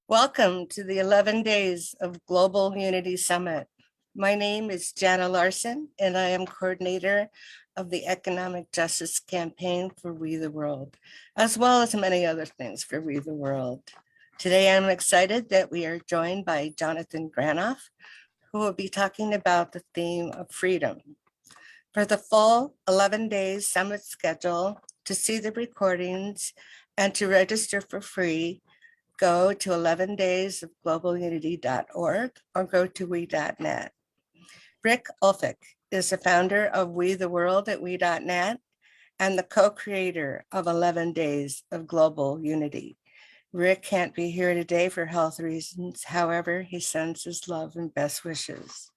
Welcome to the 11 Days of Global Unity Summit. My name is Jana Larson, and I am coordinator of the Economic Justice Campaign for We the World, as well as many other things for We the World. Today, I'm excited that we are joined by Jonathon Granoff, who will be talking about the theme of freedom. For the full 11 days summit schedule, to see the recordings and to register for free, go to 11daysofglobalunity.org or go to we.net. Rick Ulfik is the founder of We the World at we.net and the co-creator of 11 Days of Global Unity. Rick can't be here today for health reasons. However, he sends his love and best wishes.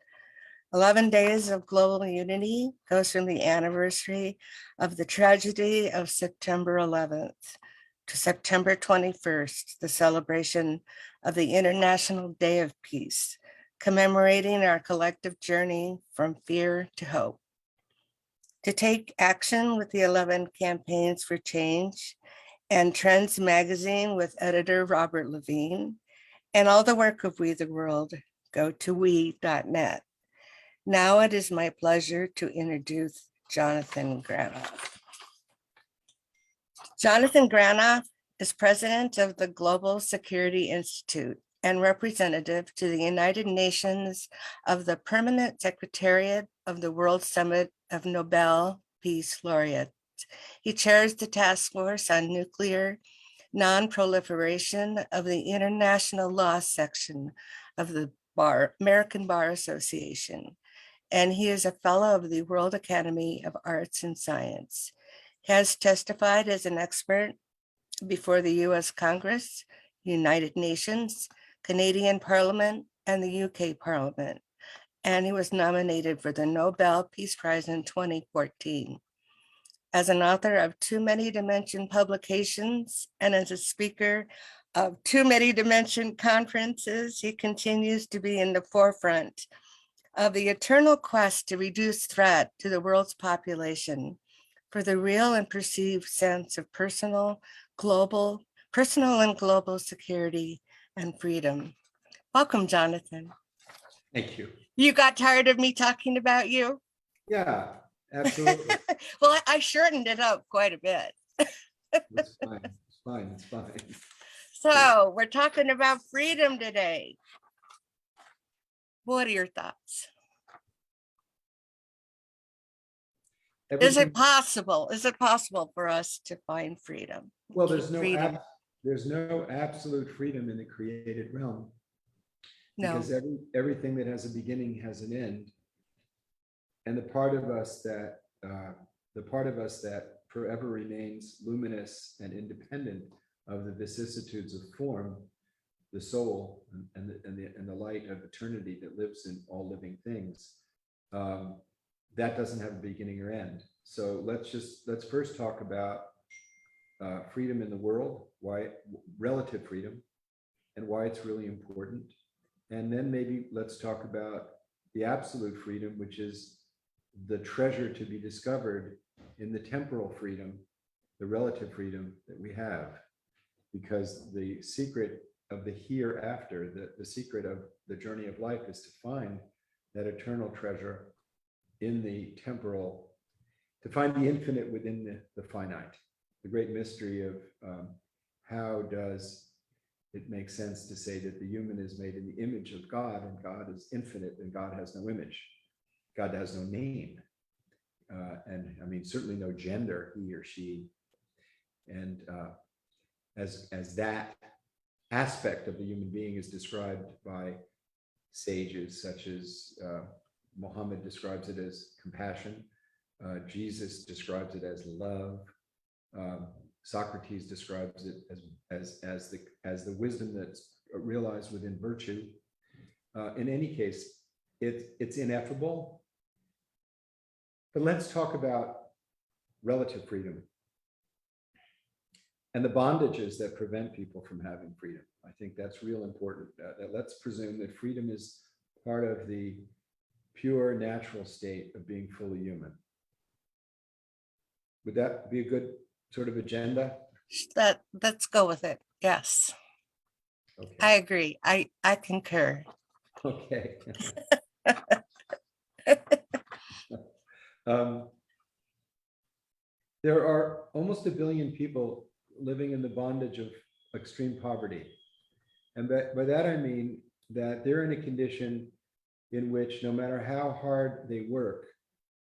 11 Days of Global Unity goes from the anniversary of the tragedy of September 11th to September 21st, the celebration of the International Day of Peace, commemorating our collective journey from fear to hope. To take action with the 11 campaigns for change and Trends magazine with editor Robert Levine, and all the work of We the World, go to we.net. Now it is my pleasure to introduce Jonathon Granoff. Jonathon Granoff is president of the Global Security Institute and representative to the United Nations of the Permanent Secretariat of the World Summit of Nobel Peace Laureates. He chairs the task force on nuclear non-proliferation of the International Law section of the American Bar Association, and he is a fellow of the World Academy of Arts and Science. He has testified as an expert before the US Congress, United Nations, Canadian Parliament, and the UK Parliament, and he was nominated for the Nobel Peace Prize in 2014. As an author of Too Many Dimension publications and as a speaker of Too Many Dimension conferences, he continues to be in the forefront of the eternal quest to reduce threat to the world's population for the real and perceived sense of personal and global security and freedom. Welcome, Jonathon. Thank you. You got tired of me talking about you? Yeah, absolutely. Well, I shortened it up quite a bit. It's fine. It's fine. It's fine. So we're talking about freedom today. What are your thoughts? Is it possible? Is it possible for us to find freedom? Well, there's no absolute freedom in the created realm. No. Because everything that has a beginning has an end. And the part of us that forever remains luminous and independent of the vicissitudes of form, the soul and the light of eternity that lives in all living things, that doesn't have a beginning or end. So let's first talk about freedom in the world, why relative freedom, and why it's really important. And then maybe let's talk about the absolute freedom, which is the treasure to be discovered in the temporal freedom, the relative freedom that we have. Because the secret of the hereafter, the secret of the journey of life is to find that eternal treasure in the temporal, to find the infinite within the finite. The great mystery of how does it make sense to say that the human is made in the image of God, and God is infinite, and God has no image. God has no name. And I mean, certainly no gender, he or she. And as that aspect of the human being is described by sages such as Muhammad describes it as compassion. Jesus describes it as love. Socrates describes it as the wisdom that's realized within virtue. In any case, it's ineffable. But let's talk about relative freedom and the bondages that prevent people from having freedom. I think that's real important. Let's presume that freedom is part of the pure natural state of being fully human. Would that be a good sort of agenda? Let's go with it. Yes. Okay, I agree. I concur. okay. Um, There are almost 1 billion people living in the bondage of extreme poverty. And by that I mean that they're in a condition in which no matter how hard they work,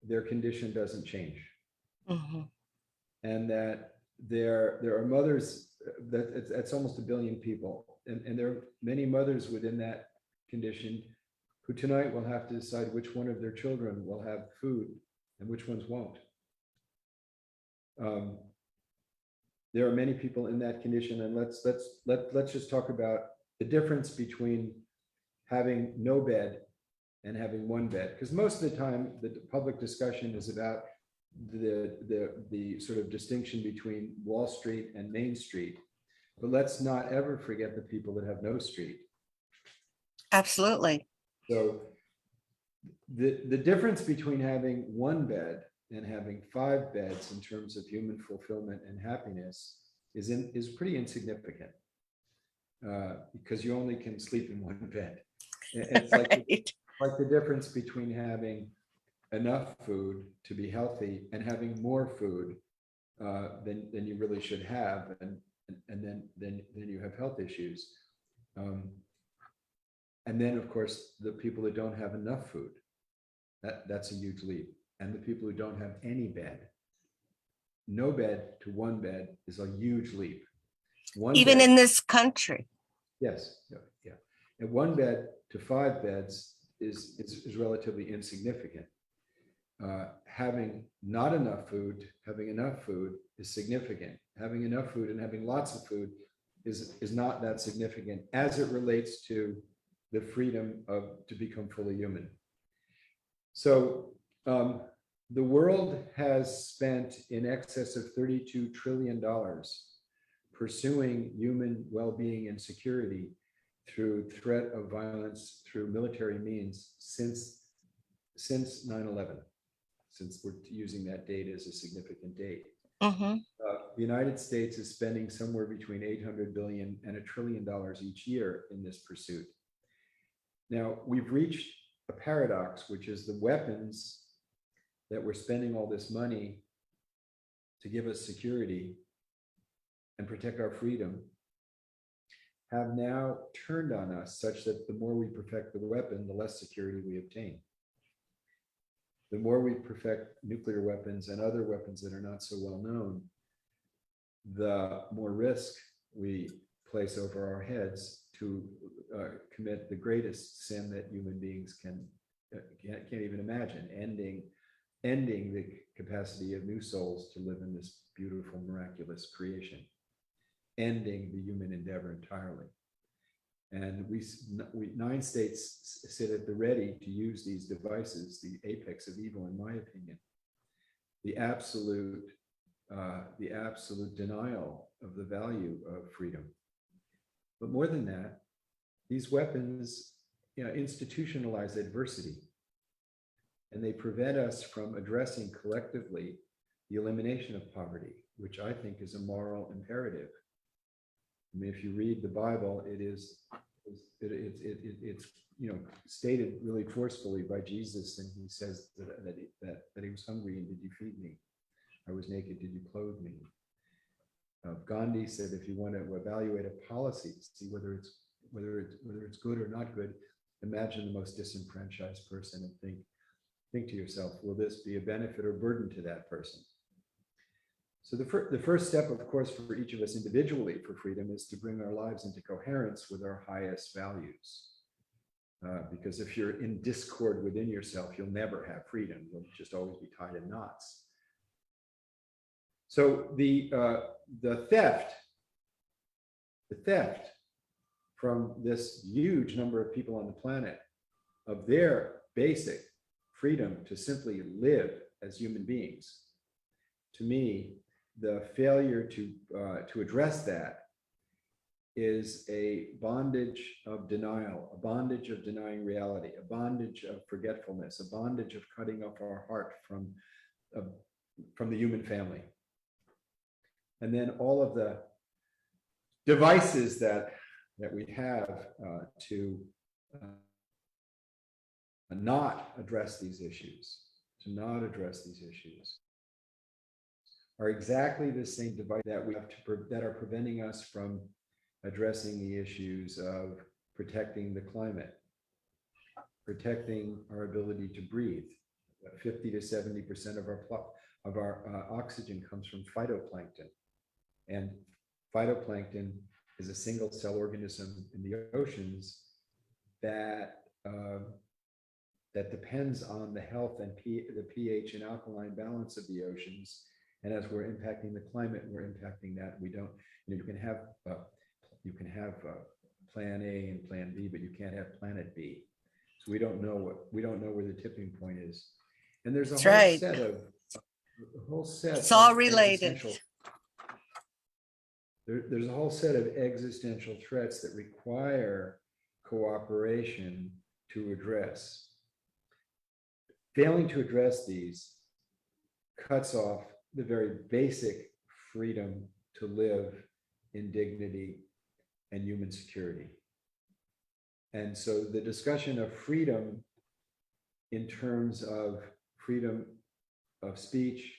their condition doesn't change. Mhm. And that there are mothers, that's almost 1 billion people. And there are many mothers within that condition who tonight will have to decide which one of their children will have food and which ones won't. Um, there are many people in that condition, and let's just talk about the difference between having no bed and having one bed, because most of the time the public discussion is about the sort of distinction between Wall Street and Main Street, but let's not ever forget the people that have no street. Absolutely. So the difference between having one bed and having 5 beds in terms of human fulfillment and happiness is pretty insignificant, because you only can sleep in one bed. It's Right. like the difference between having enough food to be healthy and having more food than you really should have, and then you have health issues. And then, of course, the people that don't have enough food, that's a huge leap. And the people who don't have any bed, no bed to one bed is a huge leap. One Even bed, in this country. yes, yeah. And one bed to 5 beds is relatively insignificant. Having not enough food, having enough food is significant. Having enough food and having lots of food is not that significant as it relates to the freedom to become fully human. So the world has spent in excess of $32 trillion pursuing human well-being and security through threat of violence, through military means since 9/11, since we're using that date as a significant date. Mhm. The United States is spending somewhere between $800 billion and $1 trillion each year in this pursuit. Now, we've reached a paradox, which is the weapons that we're spending all this money to give us security and protect our freedom have now turned on us such that the more we perfect the weapon, the less security we obtain. The more we perfect nuclear weapons and other weapons that are not so well known, the more risk we place over our heads to commit the greatest sin that human beings can't even imagine, ending the capacity of new souls to live in this beautiful, miraculous creation, ending the human endeavor entirely. And we 9 states sit at the ready to use these devices, the apex of evil, in my opinion. The absolute denial of the value of freedom. But more than that, these weapons, institutionalize adversity, and they prevent us from addressing collectively the elimination of poverty, which I think is a moral imperative. I mean, if you read the Bible, it's stated really forcefully by Jesus, and he says that he was hungry and did you feed me? I was naked, did you clothe me? Gandhi said, if you want to evaluate a policy, see whether it's good or not good, imagine the most disenfranchised person and think to yourself, will this be a benefit or burden to that person? So the first step, of course, for each of us individually for freedom is to bring our lives into coherence with our highest values. Because if you're in discord within yourself, you'll never have freedom. You'll just always be tied in knots. So the theft from this huge number of people on the planet of their basic freedom to simply live as human beings, to me, the failure to address that is a bondage of denial, a bondage of denying reality, a bondage of forgetfulness, a bondage of cutting off our heart from the human family. And then all of the devices that that we have to not address these issues, are exactly the same device that we have that are preventing us from addressing the issues of protecting the climate, protecting our ability to breathe. 50 to 70% of our oxygen comes from phytoplankton, and phytoplankton is a single cell organism in the oceans that that depends on the health and the pH and alkaline balance of the oceans. And as we're impacting the climate, we're impacting that. We don't, you can have plan A and plan B, but you can't have planet B. So we don't know where the tipping point is. And there's a That's whole right. set of It's all related. There's a whole set of existential threats that require cooperation to address. Failing to address these cuts off the very basic freedom to live in dignity and human security. And so the discussion of freedom in terms of freedom of speech,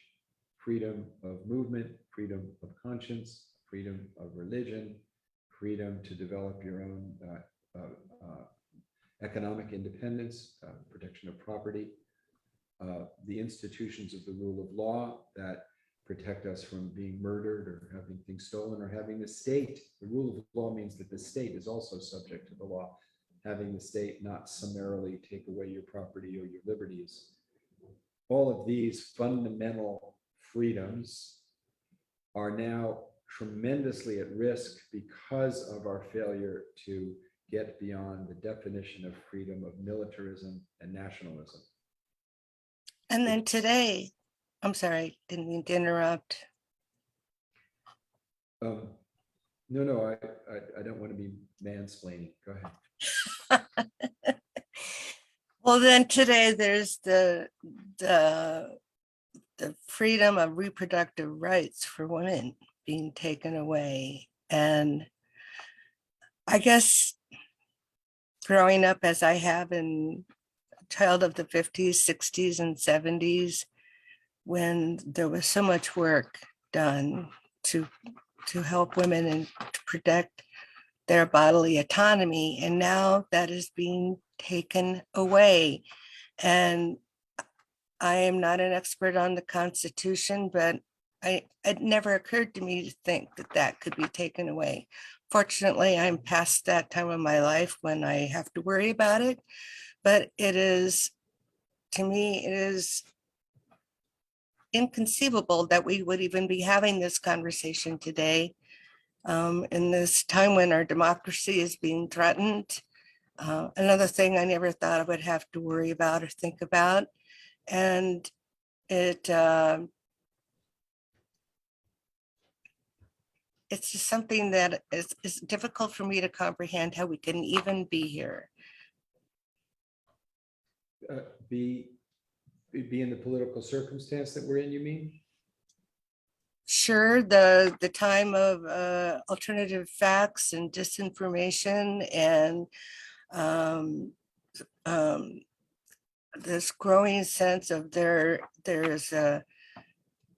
freedom of movement, freedom of conscience, freedom of religion, freedom to develop your own economic independence, protection of property, the institutions of the rule of law that protect us from being murdered or having things stolen, or having the state. The rule of law means that the state is also subject to the law, having the state not summarily take away your property or your liberties. All of these fundamental freedoms are now tremendously at risk because of our failure to get beyond the definition of freedom of militarism and nationalism. And then today, I'm sorry, didn't mean to interrupt. No, I don't want to be mansplaining. Go ahead. Well, then today there's the freedom of reproductive rights for women being taken away. And I guess growing up as I have in a child of the 50s, 60s, and 70s, when there was so much work done to help women and to protect their bodily autonomy, and now that is being taken away. And I am not an expert on the Constitution, but it never occurred to me to think that that could be taken away. Fortunately, I'm past that time of my life when I have to worry about it, but it is, to me, it is inconceivable that we would even be having this conversation today, in this time when our democracy is being threatened. Another thing I never thought I would have to worry about or think about. And it's just something that is difficult for me to comprehend how we can even be here. Be in the political circumstance that we're in, you mean? Sure, the time of alternative facts and disinformation, and this growing sense of there's a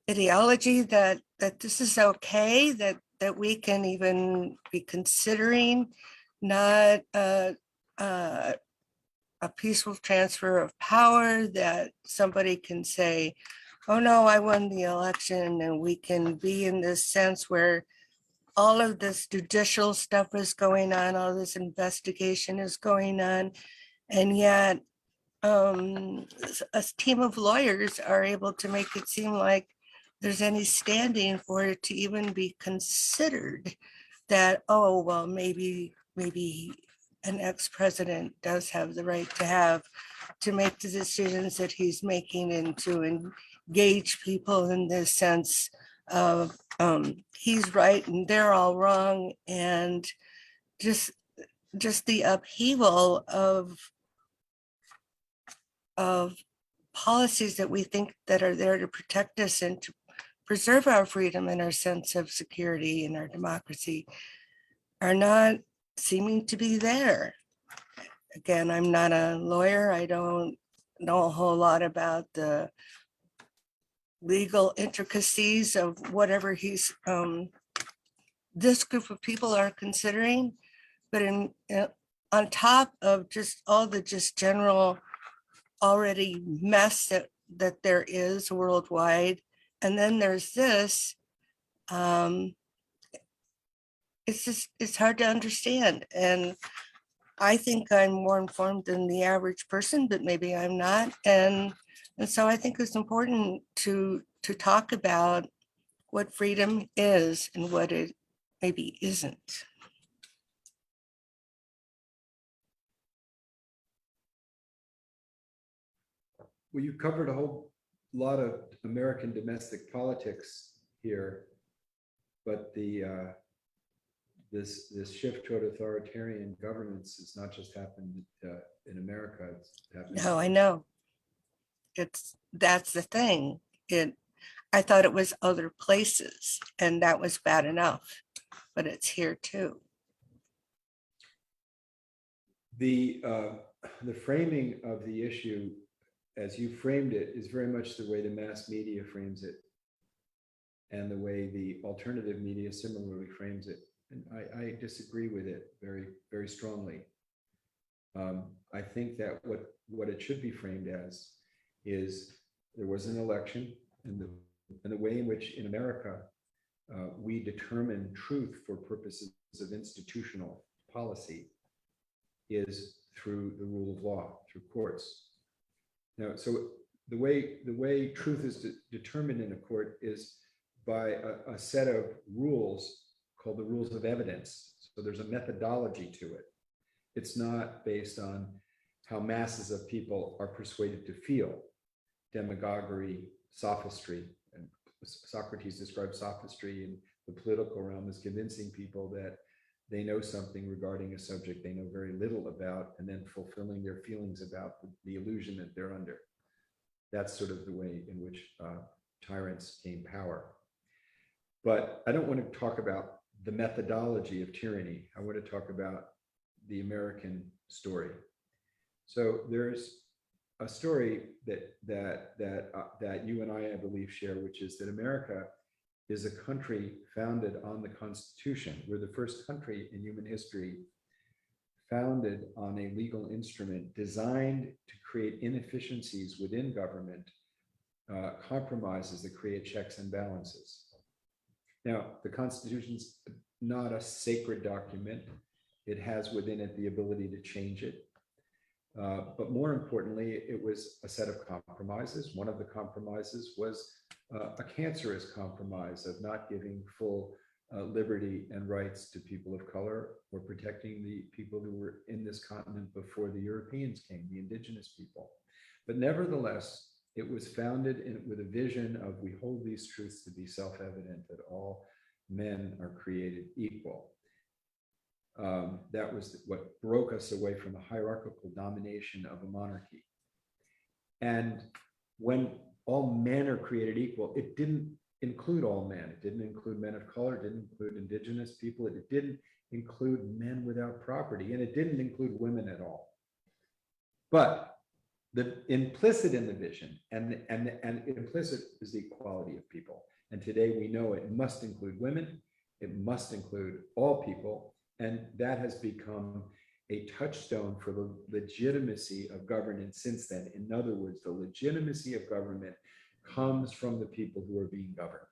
ideology that this is okay, that we can even be considering not a peaceful transfer of power, that somebody can say, oh no, I won the election, and we can be in this sense where all of this judicial stuff is going on, all this investigation is going on, and yet a team of lawyers are able to make it seem like there's any standing for it to even be considered that, oh, well, maybe an ex-president does have the right to make the decisions that he's making, and to engage people in this sense of he's right and they're all wrong, and just the upheaval of policies that we think that are there to protect us and to preserve our freedom and our sense of security and our democracy are not seeming to be there. Again, I'm not a lawyer. I don't know a whole lot about the legal intricacies of whatever this group of people are considering. But on top of just all the just general already mess that there is worldwide, and then there's this, it's hard to understand. And I think I'm more informed than the average person, but maybe I'm not. And so I think it's important to talk about what freedom is and what it maybe isn't. Well, you covered a whole lot of American domestic politics here, but this shift toward authoritarian governance has not just happened in America. It's happened. No, I know. That's the thing. I thought it was other places, and that was bad enough, but it's here too. The framing of the issue, as you framed it, is very much the way the mass media frames it, and the way the alternative media similarly frames it. And I disagree with it very, very strongly. I think that what it should be framed as is there was an election, and the way in which in America we determine truth for purposes of institutional policy is through the rule of law, through courts. Now, so the way truth is determined in a court is by a set of rules called the rules of evidence. So there's a methodology to it. It's not based on how masses of people are persuaded to feel. Demagoguery, sophistry, and Socrates described sophistry in the political realm as convincing people that they know something regarding a subject they know very little about, and then fulfilling their feelings about the illusion that they're under. That's sort of the way in which tyrants gain power. But I don't want to talk about the methodology of tyranny. I want to talk about the American story. So there's a story that you and I believe, share, which is that America is a country founded on the Constitution. We're the first country in human history founded on a legal instrument designed to create inefficiencies within government, compromises that create checks and balances. Now, the Constitution's not a sacred document. It has within it the ability to change it. But more importantly, it was a set of compromises. One of the compromises was a cancerous compromise of not giving full liberty and rights to people of color, or protecting the people who were in this continent before the Europeans came, the indigenous people. But nevertheless, it was founded with a vision of, we hold these truths to be self-evident, that all men are created equal. That was what broke us away from the hierarchical domination of a monarchy. And when all men are created equal, it didn't include all men. It didn't include men of color, it didn't include indigenous people, it didn't include men without property, and it didn't include women at all. But the implicit in the vision, and implicit is the equality of people. And today we know it must include women, it must include all people, and that has become a touchstone for the legitimacy of governance since then. In other words, the legitimacy of government comes from the people who are being governed,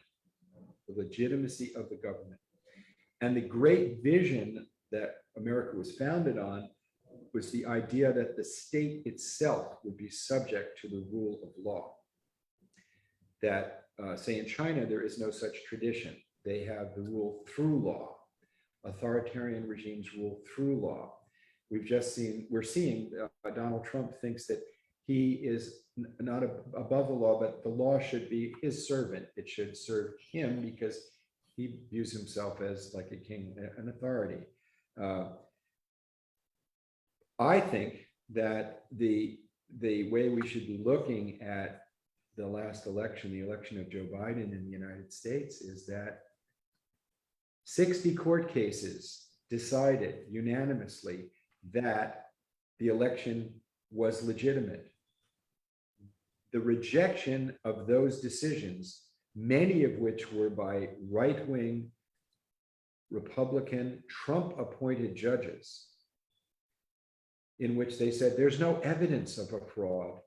the legitimacy of the government. And the great vision that America was founded on was the idea that the state itself would be subject to the rule of law. That, say in China, there is no such tradition. They have the rule through law. Authoritarian regimes rule through law. We're seeing Donald Trump thinks that he is not above the law, but the law should be his servant. It should serve him because he views himself as like a king, an authority. I think that the way we should be looking at the last election, the election of Joe Biden in the United States, is that 60 court cases decided unanimously that the election was legitimate. The rejection of those decisions, many of which were by right-wing Republican Trump-appointed judges, in which they said there's no evidence of a fraud,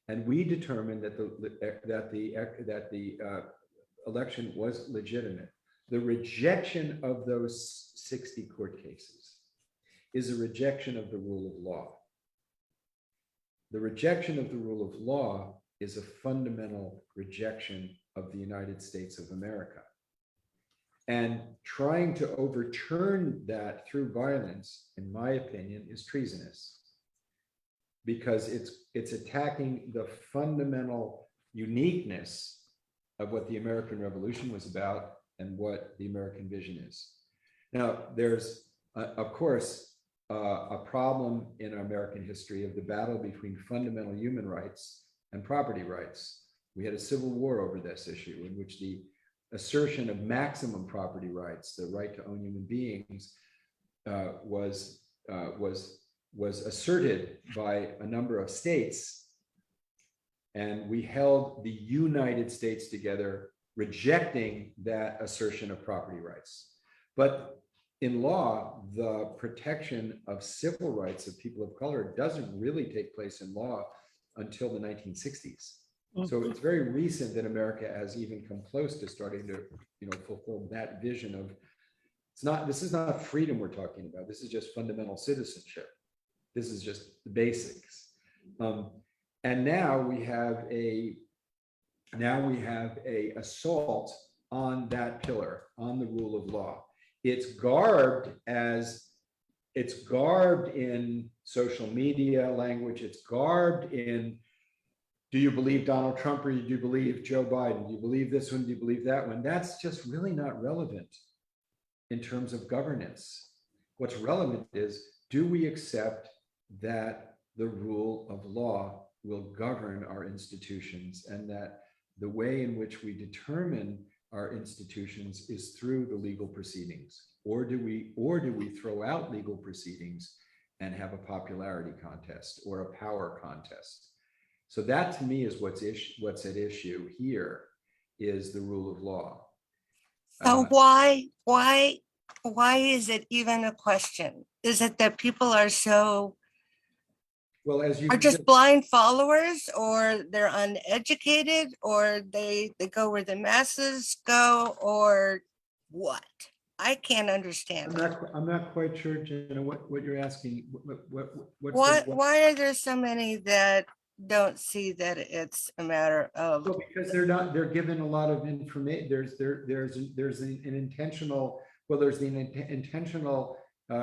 and we determined that the election was legitimate. The rejection of those 60 court cases is a rejection of the rule of law. The rejection of the rule of law is a fundamental rejection of the United States of America. And trying to overturn that through violence, in my opinion, is treasonous, because it's attacking the fundamental uniqueness of what the American Revolution was about and what the American vision is. Now, there's, of course, a problem in American history of the battle between fundamental human rights and property rights. We had a civil war over this issue, in which the assertion of maximum property rights, the right to own human beings, was asserted by a number of states, and we held the United States together, rejecting that assertion of property rights. But in law, the protection of civil rights of people of color doesn't really take place in law until the 1960s. So it's very recent that America has even come close to starting to, fulfill that vision of, this is not freedom we're talking about. This is just fundamental citizenship. This is just the basics. And now we have a assault on that pillar, on the rule of law. It's garbed in social media language. It's garbed in, do you believe Donald Trump or do you believe Joe Biden? Do you believe this one? Do you believe that one? That's just really not relevant in terms of governance. What's relevant is, do we accept that the rule of law will govern our institutions, and that the way in which we determine our institutions is through the legal proceedings? Or do we throw out legal proceedings and have a popularity contest or a power contest? So that, to me, is what's at issue here, is the rule of law. So why is it even a question? Is it that people are Well, as you are just blind followers, or they're uneducated, or they go where the masses go, or what? I can't understand. I'm not quite sure, Jenna, what you're asking. Why are there so many that don't see that it's a matter of? Well, because they're given a lot of information. There's an intentional,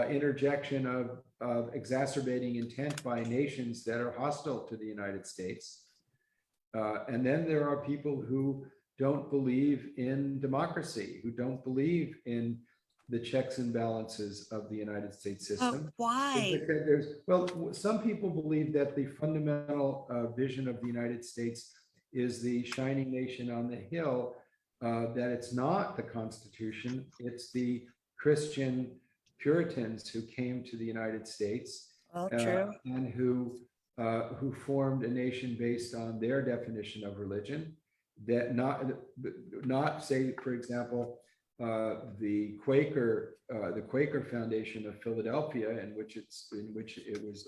interjection of exacerbating intent by nations that are hostile to the United States. And then there are people who don't believe in democracy, who don't believe in the checks and balances of the United States system. Why? Some people believe that the fundamental vision of the United States is the shining nation on the hill, that it's not the Constitution, it's the Christian Puritans who came to the United States, True. and who formed a nation based on their definition of religion. That not say, for example, the Quaker Foundation of Philadelphia, in which it was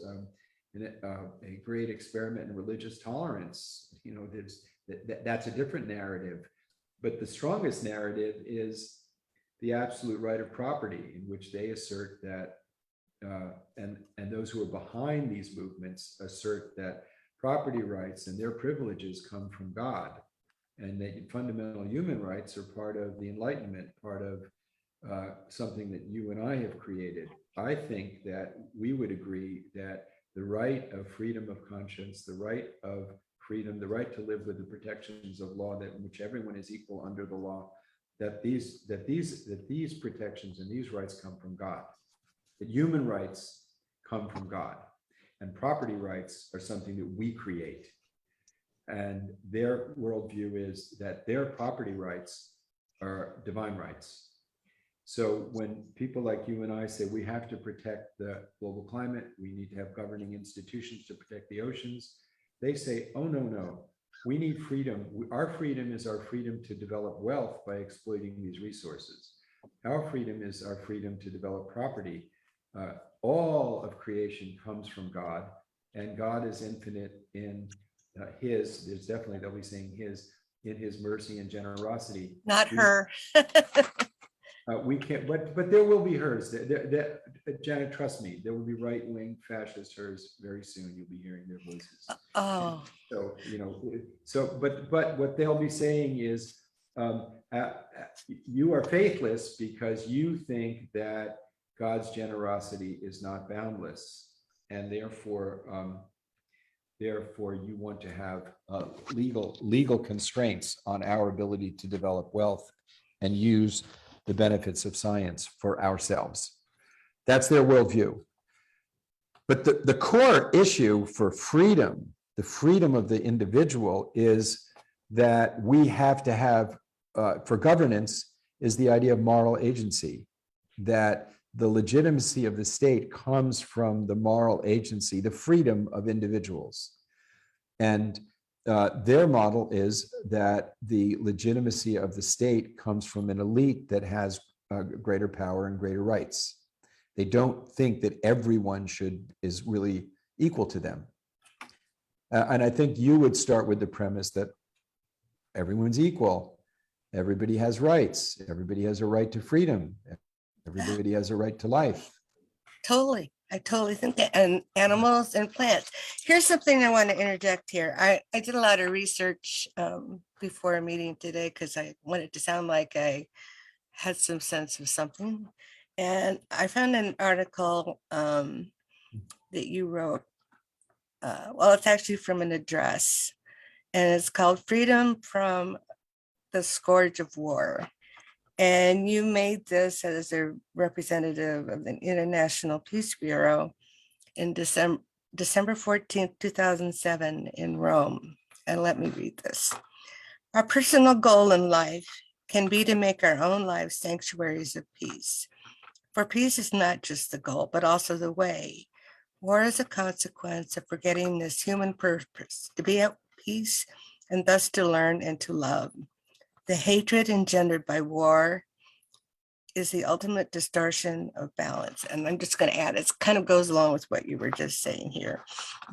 a great experiment in religious tolerance. That's a different narrative, but the strongest narrative is the absolute right of property, in which they assert that, and those who are behind these movements assert that property rights and their privileges come from God, and that fundamental human rights are part of the Enlightenment, part of something that you and I have created. I think that we would agree that the right of freedom of conscience, the right of freedom, the right to live with the protections of law, that in which everyone is equal under the law, that these protections and these rights come from God. That human rights come from God, and property rights are something that we create. And their worldview is that their property rights are divine rights. So when people like you and I say we have to protect the global climate, we need to have governing institutions to protect the oceans, they say, oh, no, no, we need freedom. Our freedom is our freedom to develop wealth by exploiting these resources. Our freedom is our freedom to develop property. All of creation comes from God, and God is infinite in there's definitely, they'll be saying in his mercy and generosity. Not her. We can't, but there will be hers. Janet, trust me, there will be right-wing fascist hers very soon. You'll be hearing their voices. Oh, So, but what they'll be saying is, you are faithless because you think that God's generosity is not boundless, and therefore you want to have legal constraints on our ability to develop wealth and use the benefits of science for ourselves. That's their worldview. But the core issue for freedom, the freedom of the individual, is that we have to have, for governance, is the idea of moral agency, that the legitimacy of the state comes from the moral agency, the freedom of individuals. And their model is that the legitimacy of the state comes from an elite that has greater power and greater rights. They don't think that everyone is really equal to them. And I think you would start with the premise that everyone's equal. Everybody has rights. Everybody has a right to freedom. Everybody has a right to life. totally. I totally think that. And animals and plants. Here's something I want to interject here. I did a lot of research before a meeting today because I wanted to sound like I had some sense of something. And I found an article that you wrote. Well, it's actually from an address, and it's called Freedom from the Scourge of War. And you made this as a representative of the International Peace Bureau in December 14th, 2007 in Rome. And let me read this. Our personal goal in life can be to make our own lives sanctuaries of peace. For peace is not just the goal, but also the way. War is a consequence of forgetting this human purpose, to be at peace and thus to learn and to love. The hatred engendered by war is the ultimate distortion of balance. And I'm just going to add, it kind of goes along with what you were just saying here.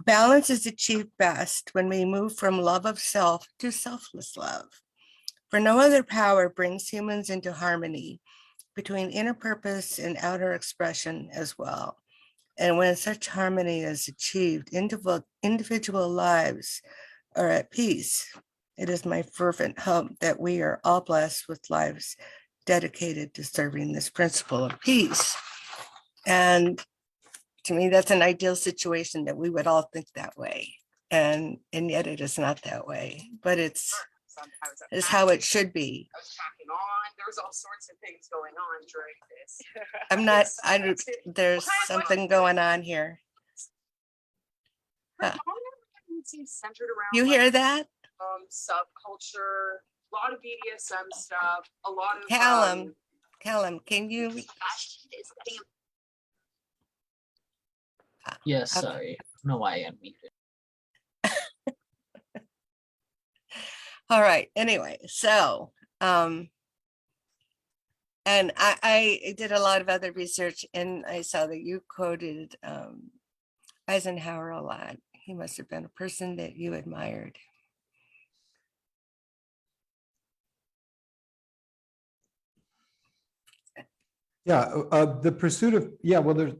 Balance is achieved best when we move from love of self to selfless love. For no other power brings humans into harmony between inner purpose and outer expression as well. And when such harmony is achieved, individual lives are at peace. It is my fervent hope that we are all blessed with lives dedicated to serving this principle of peace. And to me, that's an ideal situation, that we would all think that way. And yet it is not that way, but it's how it should be. I was packing on. There was all sorts of things going on during this. There's something going on here. Centered around, You hear that? Subculture, a lot of BDSM stuff, a lot of Callum, can you? Yes, sorry. I don't know why I unmuted. All right. Anyway, so and I did a lot of other research, and I saw that you quoted Eisenhower a lot. He must have been a person that you admired. Yeah, the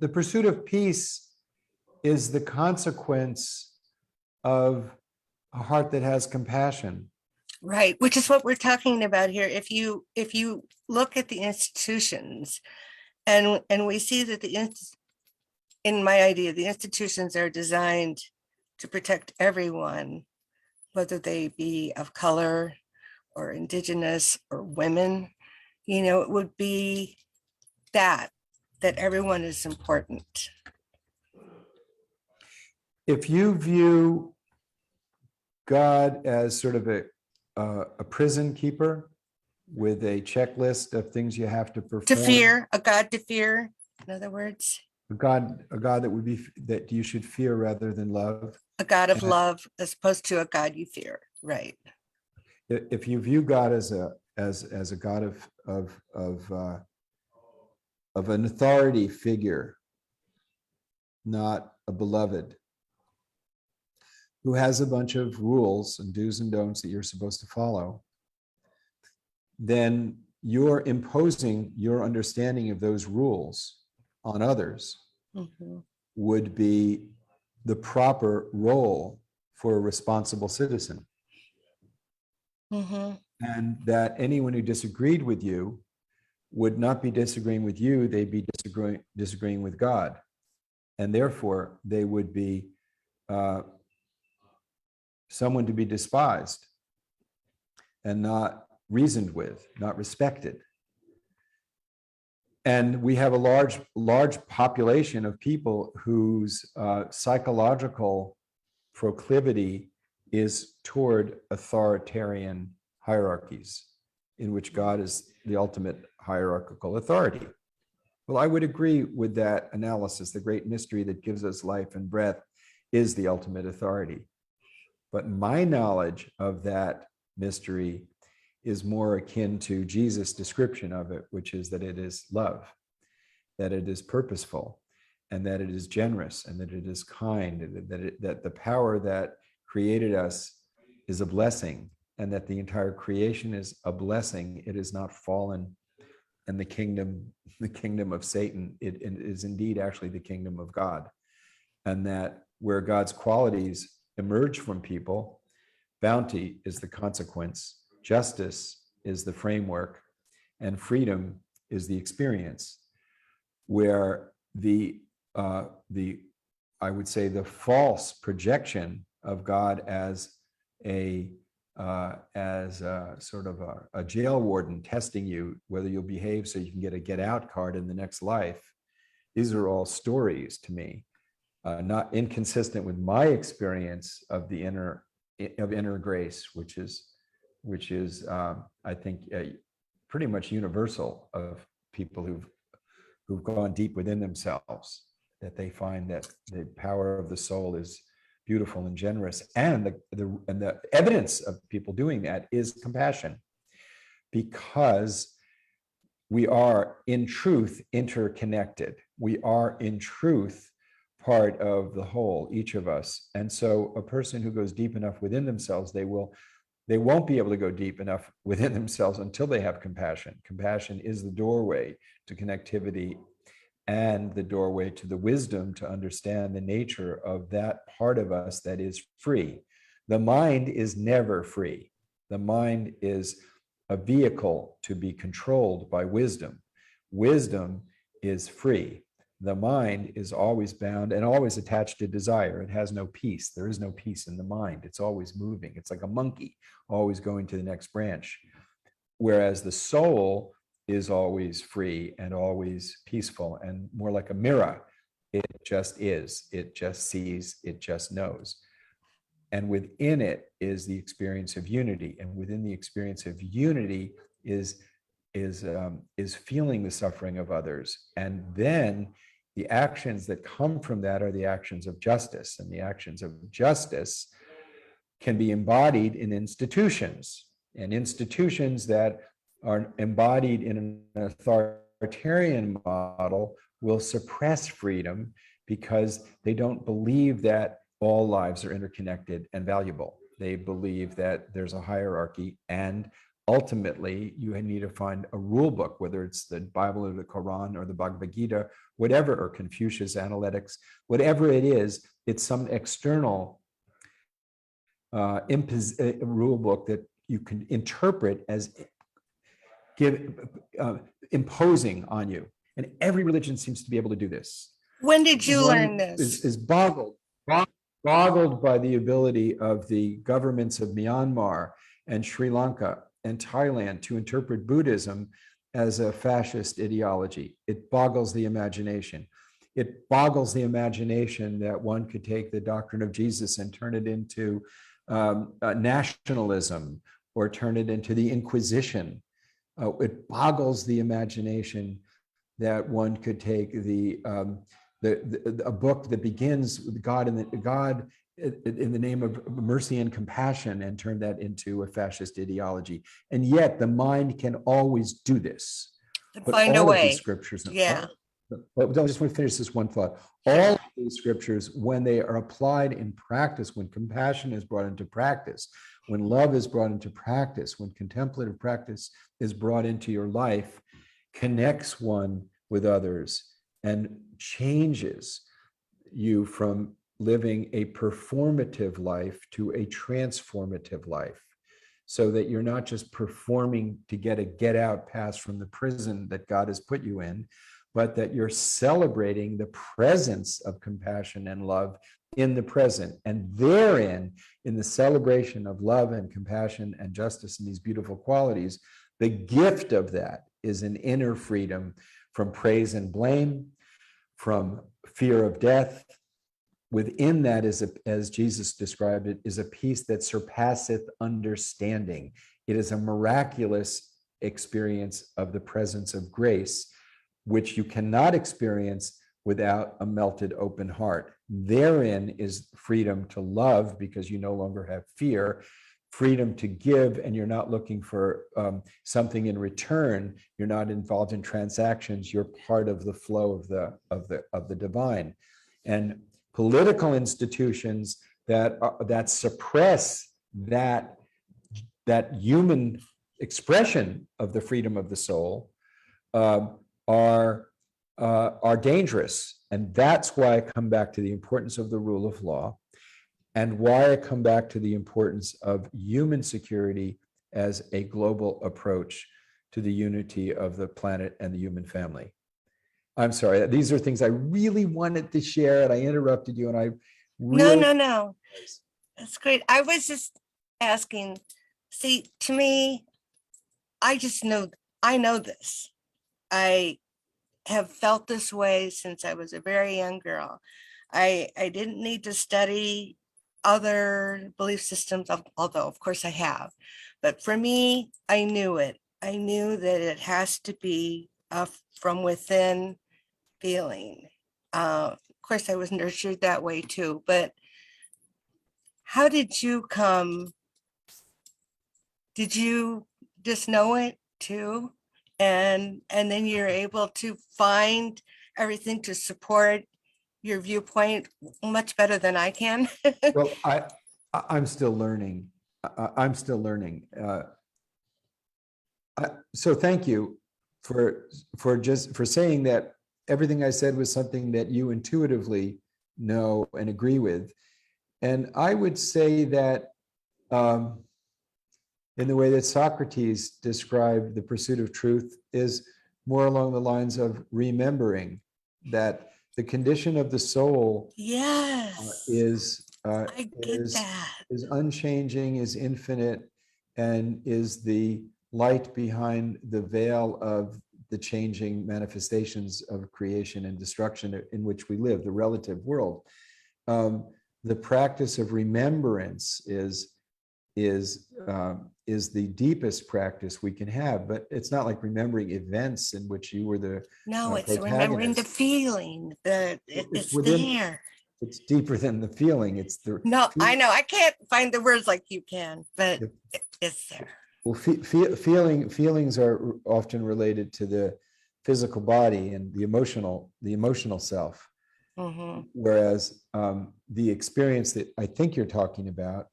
pursuit of peace is the consequence of a heart that has compassion. Right, which is what we're talking about here. If you look at the institutions, and we see that in my idea, the institutions are designed to protect everyone, whether they be of color or indigenous or women. It would be that everyone is important. If you view God as sort of a prison keeper, with a checklist of things you have to perform. To fear, a God to fear, in other words, A God that would be that you should fear rather than love. a God of And love as opposed to a God you fear, right? if you view God as a God of an authority figure, not a beloved, who has a bunch of rules and do's and don'ts that you're supposed to follow, then you're imposing your understanding of those rules on others Mhm. would be the proper role for a responsible citizen. Mhm. And that anyone who disagreed with you would not be disagreeing with you, they'd be disagreeing with God. And therefore, they would be someone to be despised and not reasoned with, not respected. And we have a large population of people whose psychological proclivity is toward authoritarian hierarchies, in which God is the ultimate hierarchical authority. Well, I would agree with that analysis. The great mystery that gives us life and breath is the ultimate authority. But my knowledge of that mystery is more akin to Jesus' description of it, which is that it is love, that it is purposeful, and that it is generous, and that it is kind, and that the power that created us is a blessing, and that the entire creation is a blessing. It is not fallen, and the kingdom of Satan, it is indeed actually the kingdom of God, and that where God's qualities emerge from people, bounty is the consequence, justice is the framework, and freedom is the experience. Where the I would say the false projection of God as a sort of a jail warden testing you whether you'll behave so you can get a get out card in the next life. These are all stories to me, not inconsistent with my experience of the inner grace, which is I think pretty much universal of people who've gone deep within themselves, that they find that the power of the soul is beautiful and generous, and the evidence of people doing that is compassion, because we are in truth interconnected. We are in truth part of the whole, each of us. And so a person who goes deep enough within themselves, they won't be able to go deep enough within themselves until they have compassion. Compassion is the doorway to connectivity and the doorway to the wisdom to understand the nature of that part of us that is free. The mind is never free. The mind is a vehicle to be controlled by wisdom. Wisdom is free. The mind is always bound and always attached to desire. It has no peace. There is no peace in the mind. It's always moving. It's like a monkey, always going to the next branch. Whereas the soul is always free and always peaceful and more like a mirror. It just is. It just sees. It just knows. And within it is the experience of unity. And within the experience of unity is feeling the suffering of others. And then the actions that come from that are the actions of justice. And the actions of justice can be embodied in institutions, and institutions that are embodied in an authoritarian model will suppress freedom because they don't believe that all lives are interconnected and valuable. They believe that there's a hierarchy, and ultimately you need to find a rule book, whether it's the Bible or the Quran or the Bhagavad Gita, whatever, or Confucius Analytics, whatever it is, it's some external rule book that you can interpret as imposing on you. And every religion seems to be able to do this. When did you One learn this? is boggled by the ability of the governments of Myanmar and Sri Lanka and Thailand to interpret Buddhism as a fascist ideology. It boggles the imagination. It boggles the imagination that one could take the doctrine of Jesus and turn it into nationalism, or turn it into the Inquisition. it boggles the imagination that one could take a book that begins with God in the name of mercy and compassion and turn that into a fascist ideology. And yet the mind can always do this. But Find a all of these way. scriptures, Yeah. but I just want to finish this one thought. Sure. All of these scriptures, when they are applied in practice, when compassion is brought into practice, when love is brought into practice, when contemplative practice is brought into your life, connects one with others and changes you from living a performative life to a transformative life, so that you're not just performing to get a get out pass from the prison that God has put you in, but that you're celebrating the presence of compassion and love in the present. And therein, in the celebration of love and compassion and justice and these beautiful qualities, the gift of that is an inner freedom from praise and blame, from fear of death. Within that is, as Jesus described it, is a peace that surpasseth understanding. It is a miraculous experience of the presence of grace, which you cannot experience without a melted open heart. Therein is freedom to love, because you no longer have fear, freedom to give, and you're not looking for something in return. You're not involved in transactions. You're part of the flow of the divine. And political institutions that suppress that human expression of the freedom of the soul are dangerous. And that's why I come back to the importance of the rule of law, and why I come back to the importance of human security as a global approach to the unity of the planet and the human family. I'm sorry, these are things I really wanted to share, and I interrupted you, and I really... No. That's great. I was just asking, see, to me, I know this. I have felt this way since I was a very young girl. I didn't need to study other belief systems, although of course I have. But for me, I knew it. I knew that it has to be from within feeling. Of course, I was nurtured that way too. But how did you come? Did you just know it too? And then you're able to find everything to support your viewpoint much better than I can. Well, I'm still learning. I'm still learning. So thank you for saying that everything I said was something that you intuitively know and agree with. And I would say that in the way that Socrates described the pursuit of truth is more along the lines of remembering that the condition of the soul Yes, is I get that. is unchanging, is infinite, and is the light behind the veil of the changing manifestations of creation and destruction in which we live, the relative world. The practice of remembrance is the deepest practice we can have, but it's not like remembering events in which you were the No, it's remembering the protagonist. feeling that It's it's within- there. It's deeper than the feeling. It's the No, I know. I can't find the words like you can, but it's there. well, feelings are often related to the physical body and the emotional self. Mhm. Whereas the experience that I think you're talking about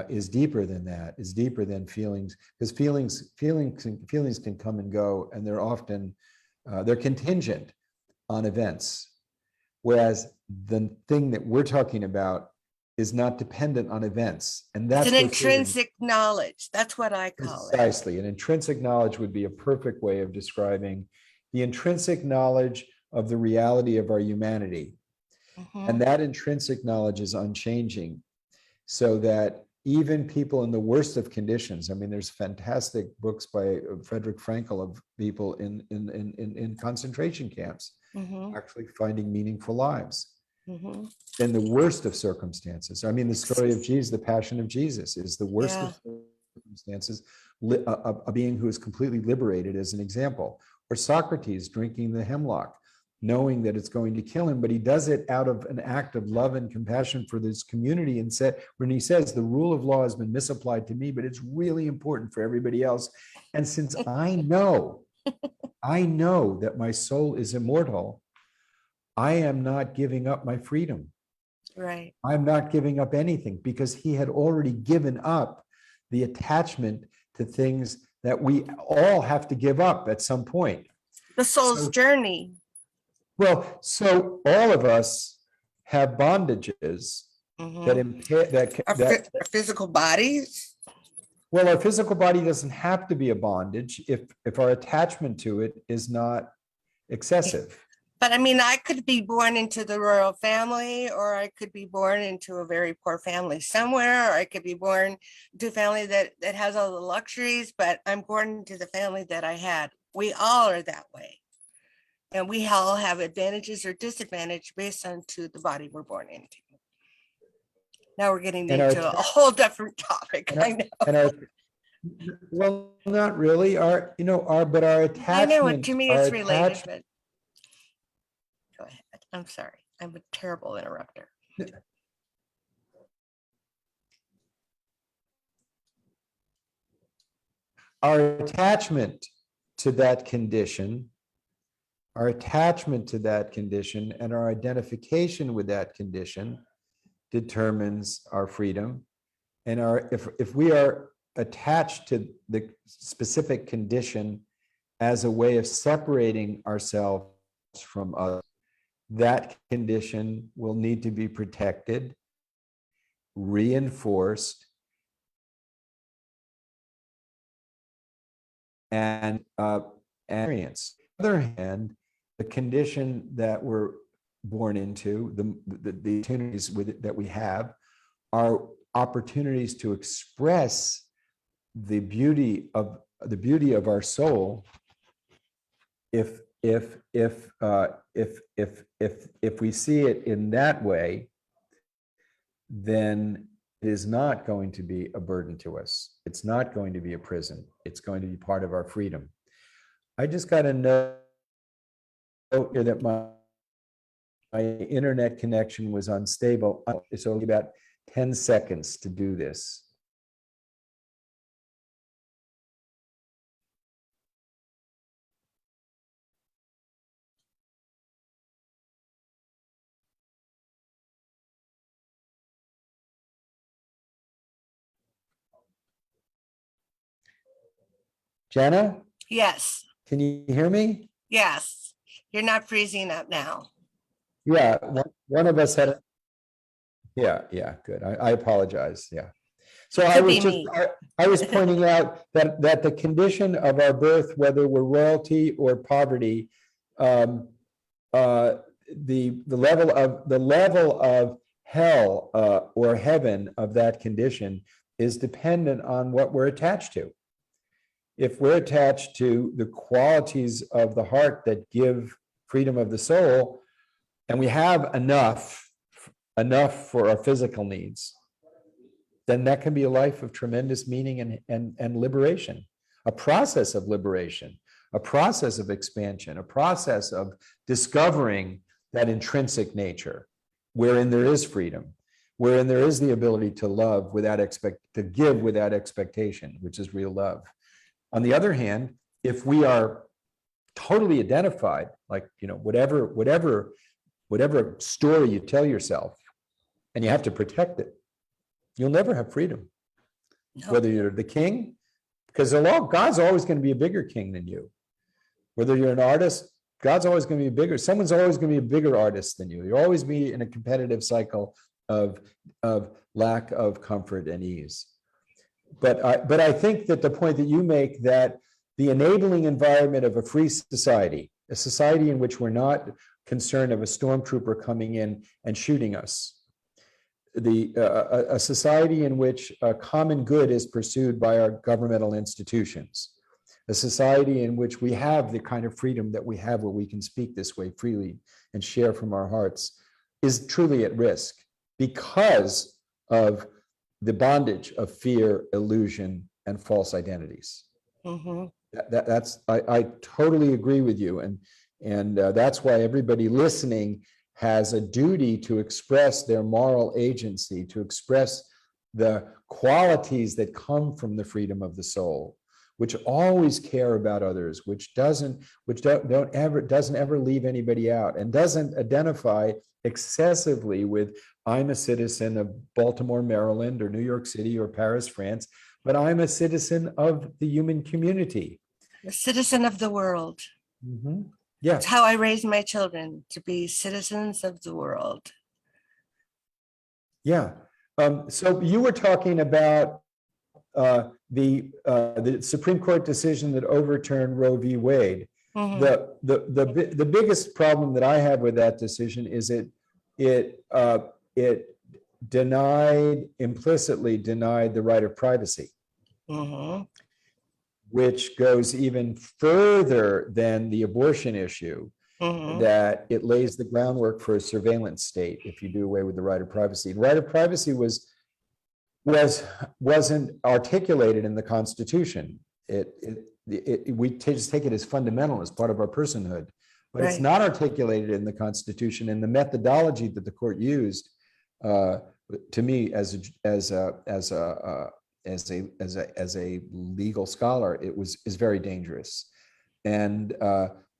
is deeper than that, is deeper than feelings, because feelings can come and go, and they're often they're contingent on events. Whereas the thing that we're talking about is not dependent on events. And that's It's an where feeling- intrinsic knowledge. That's what I call it. Precisely. An intrinsic knowledge would be a perfect way of describing the intrinsic knowledge of the reality of our humanity. Mhm. And that intrinsic knowledge is unchanging, so that even people in the worst of conditions, I mean, there's fantastic books by Frederick Frankl of people in concentration camps Mhm. actually finding meaningful lives Mhm. in the worst of circumstances. I mean, the story of Jesus, the Passion of Jesus, is the worst of circumstances a being who is completely liberated, as an example. Or Socrates drinking the hemlock, knowing that it's going to kill him, but he does it out of an act of love and compassion for this community. And when he says, the rule of law has been misapplied to me, but it's really important for everybody else. And since I know that my soul is immortal, I am not giving up my freedom. Right. I'm not giving up anything, because he had already given up the attachment to things that we all have to give up at some point. The soul's journey. Well, so all of us have bondages that impair Our physical bodies. well, our physical body doesn't have to be a bondage if our attachment to it is not excessive. But I mean, I could be born into the royal family, or I could be born into a very poor family somewhere, or I could be born to a family that has all the luxuries, but I'm born into the family that I had. We all are that way. And we all have advantages or disadvantages based on to the body we're born into. Now we're getting into a whole different topic. I know. Well, not really. But our attachment. I know, to me it's related, but go ahead. I'm sorry. I'm a terrible interrupter. Our attachment to that condition, and our identification with that condition determines our freedom. And if we are attached to the specific condition as a way of separating ourselves from others, that condition will need to be protected, reinforced, and experienced. On the other hand, the condition that we're born into, the opportunities that we have, are opportunities to express the beauty of our soul. If we see it in that way, then it is not going to be a burden to us. It's not going to be a prison. It's going to be part of our freedom. I just got to know here that my internet connection was unstable. It's only about 10 seconds to do this. Jana, Yes. can you hear me? Yes. You're not freezing up now. Yeah, one of us had. Yeah, good. I apologize. Yeah. So I was pointing out that the condition of our birth, whether we're royalty or poverty, the level of hell or heaven of that condition is dependent on what we're attached to. If we're attached to the qualities of the heart that give freedom of the soul, and we have enough for our physical needs, then that can be a life of tremendous meaning and liberation, a process of liberation, a process of expansion, a process of discovering that intrinsic nature wherein there is freedom, wherein there is the ability to love to give without expectation, which is real love. On the other hand, if we are totally identified, like, whatever story you tell yourself, and you have to protect it, you'll never have freedom. No. Whether you're the king, because God's always going to be a bigger king than you. Whether you're an artist, God's always going to be bigger. Someone's always going to be a bigger artist than you. You'll always be in a competitive cycle of lack of comfort and ease. But I think that the point that you make, that the enabling environment of a free society, a society in which we're not concerned of a stormtrooper coming in and shooting us, a society in which a common good is pursued by our governmental institutions, a society in which we have the kind of freedom that we have, where we can speak this way freely and share from our hearts, is truly at risk because of the bondage of fear, illusion, and false identities. Mhm. I totally agree with you, and that's why everybody listening has a duty to express their moral agency, to express the qualities that come from the freedom of the soul, which always care about others, which doesn't ever leave anybody out, and doesn't identify excessively with I'm a citizen of Baltimore, Maryland, or New York City, or Paris, France, but I'm a citizen of the human community. A citizen of the world. Yeah. That's how I raise my children, to be citizens of the world. Yeah. So you were talking about the Supreme Court decision that overturned Roe v. Wade. Mhm. The biggest problem that I have with that decision is it implicitly denied the right of privacy, Mhm. which goes even further than the abortion issue, Mhm. that it lays the groundwork for a surveillance state if you do away with the right of privacy. The right of privacy wasn't articulated in the Constitution. We just take it as fundamental, as part of our personhood, but it's Right. not articulated in the Constitution. And the methodology that the court used, to me, as a legal scholar, is very dangerous. And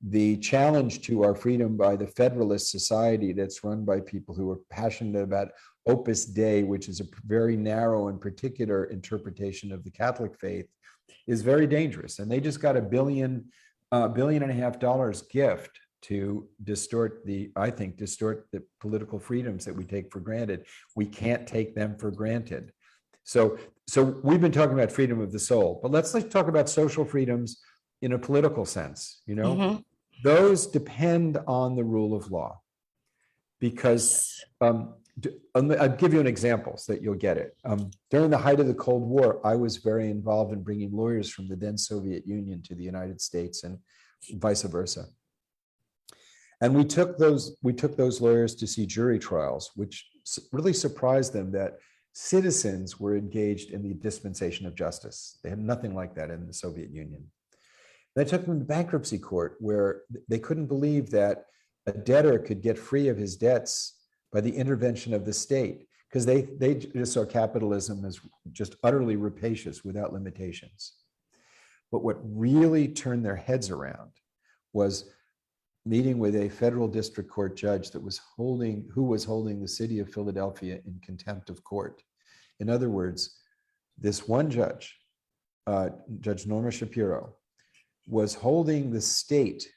the challenge to our freedom by the Federalist Society, that's run by people who are passionate about Opus Dei, which is a very narrow and particular interpretation of the Catholic faith, is very dangerous. And they just got $1.5 billion gift to distort the political freedoms that we take for granted. We can't take them for granted. So we've been talking about freedom of the soul, but let's talk about social freedoms in a political sense. Mhm. Those depend on the rule of law, because I'll give you an example so that you'll get it. During the height of the Cold War, I was very involved in bringing lawyers from the then Soviet Union to the United States and vice versa. And we took those lawyers to see jury trials, which really surprised them that citizens were engaged in the dispensation of justice. They had nothing like that in the Soviet Union. And I took them to bankruptcy court, where they couldn't believe that a debtor could get free of his debts by the intervention of the state, because they just saw capitalism as just utterly rapacious without limitations. But what really turned their heads around was meeting with a federal district court judge who was holding the city of Philadelphia in contempt of court. In other words, this one judge, Judge Norma Shapiro, was holding the state,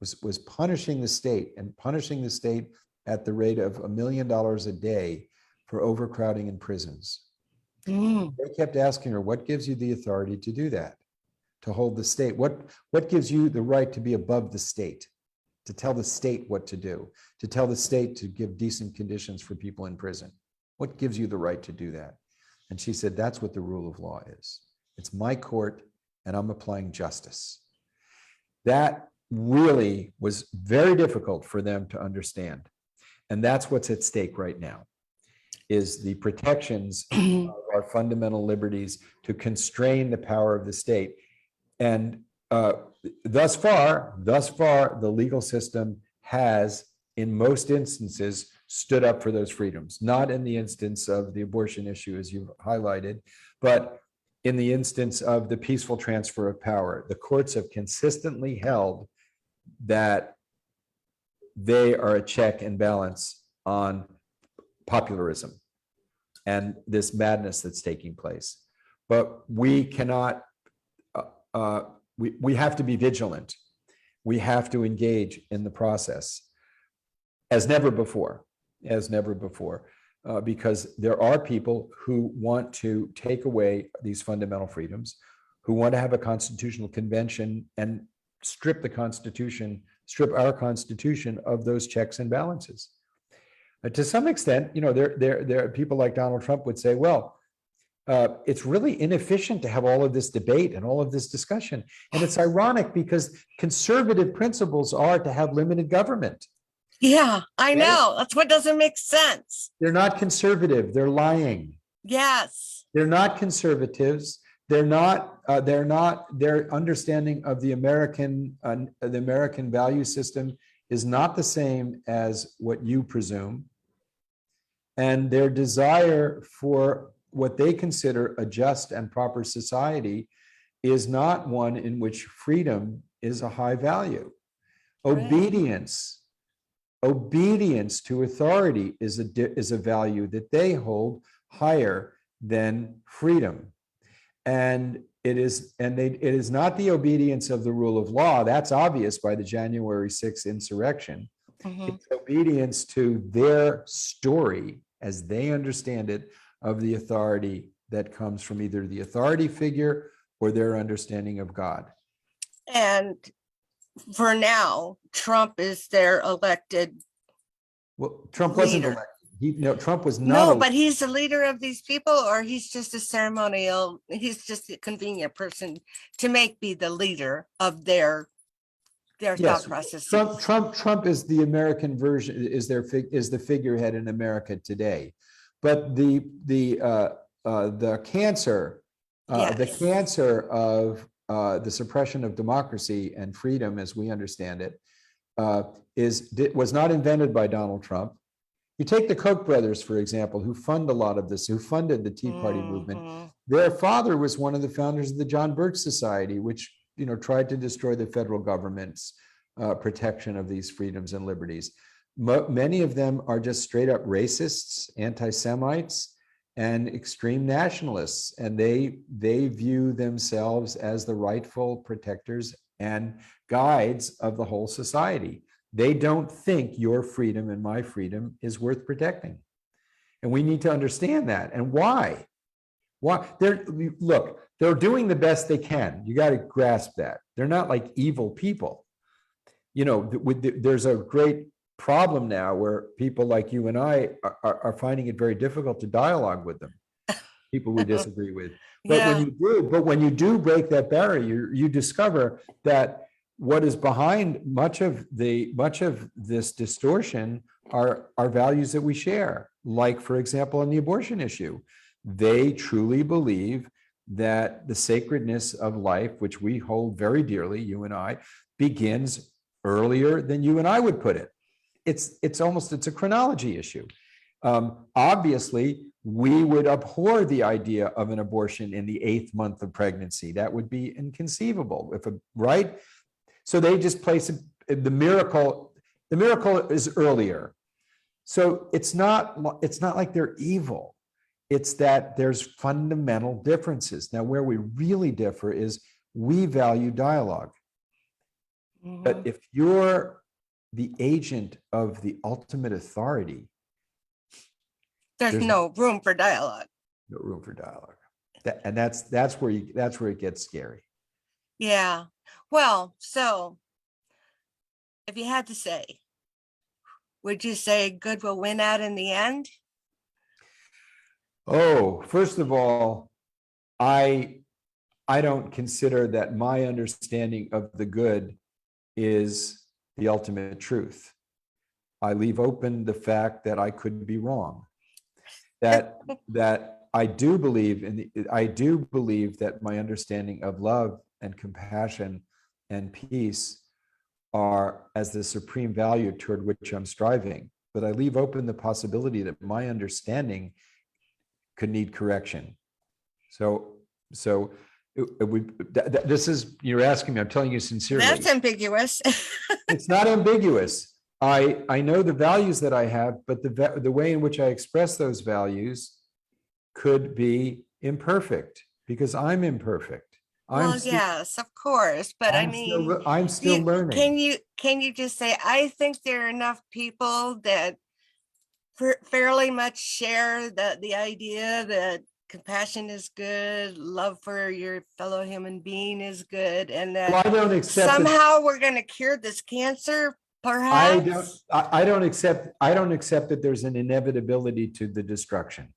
was punishing the state at the rate of $1 million a day for overcrowding in prisons. Mm. They kept asking her, what gives you the authority to do that? To hold the state? What gives you the right to be above the state? To tell the state what to do? To tell the state to give decent conditions for people in prison? What gives you the right to do that? And she said, that's what the rule of law is. It's my court, and I'm applying justice. That really was very difficult for them to understand. And that's what's at stake right now, is the protections of our fundamental liberties to constrain the power of the state. And thus far, the legal system has, in most instances, stood up for those freedoms. Not in the instance of the abortion issue, as you've highlighted, but in the instance of the peaceful transfer of power. The courts have consistently held that they are a check and balance on popularism and this madness that's taking place. But we cannot, we have to be vigilant. We have to engage in the process as never before, because there are people who want to take away these fundamental freedoms, who want to have a constitutional convention and strip our Constitution of those checks and balances. To some extent, there are people like Donald Trump would say, well, it's really inefficient to have all of this debate and all of this discussion. And it's ironic, because conservative principles are to have limited government. Yeah, I Right? know. That's what doesn't make sense. They're not conservative, they're lying. Yes. They're not conservatives. They're not. Their understanding of the American value system is not the same as what you presume, and their desire for what they consider a just and proper society is not one in which freedom is a high value. Right. Obedience to authority is a value that they hold higher than freedom. And it is not the obedience of the rule of law. That's obvious by the January 6th insurrection. Mhm. It's obedience to their story as they understand it of the authority that comes from either the authority figure or their understanding of God. And for now, Trump is their elected. Well, Trump wasn't Leader. elected. Trump was not No, elected. but he's the leader of these people, or he's just a ceremonial, he's just a convenient person to be the leader of their thought Yes, processes. Trump is the American version, is the figurehead in America today. But the cancer, Yes. of the suppression of democracy and freedom, as we understand it, was not invented by Donald Trump. You take the Koch brothers, for example, who fund a lot of this, who funded the Tea Party movement. Mhm. Their father was one of the founders of the John Birch Society, which tried to destroy the federal government's protection of these freedoms and liberties. Many of them are just straight up racists, anti-Semites, and extreme nationalists, and they view themselves as the rightful protectors and guides of the whole society. They don't think your freedom and my freedom is worth protecting. And we need to understand that. And why? They're doing the best they can. You got to grasp that. They're not like evil people. There's a great problem now where people like you and I are finding it very difficult to dialogue with them, people we disagree with. But Yeah. when you do break that barrier, you discover that what is behind much of this distortion are values that we share. Like, for example, on the abortion issue, they truly believe that the sacredness of life, which we hold very dearly, you and I, begins earlier than you and I would put it. It's a chronology issue. Obviously, we would abhor the idea of an abortion in the 8th month of pregnancy. That would be inconceivable. Right? So they just place the miracle. The miracle is earlier. So it's not like they're evil. It's that there's fundamental differences. Now, where we really differ is we value dialogue. But Mhm. if you're the agent of the ultimate authority, There's no room for dialogue. no room for dialogue. That's where it gets scary. Yeah. Well, so if you had to say, would you say good will win out in the end? Oh, first of all, I don't consider that my understanding of the good is the ultimate truth. I leave open the fact that I could be wrong. That I do believe that my understanding of love and compassion and peace are as the supreme value toward which I'm striving. But I leave open the possibility that my understanding could need correction. So this is, you're asking me, I'm telling you sincerely. That's ambiguous. It's not ambiguous. I know the values that I have, but the way in which I express those values could be imperfect because I'm imperfect. Well, yes, of course. But I mean, I'm still learning. Can you just say, I think there are enough people that fairly much share the idea that compassion is good, love for your fellow human being is good, and that Well, I don't accept somehow we're going to cure this cancer, perhaps? I don't accept that there's an inevitability to the destruction.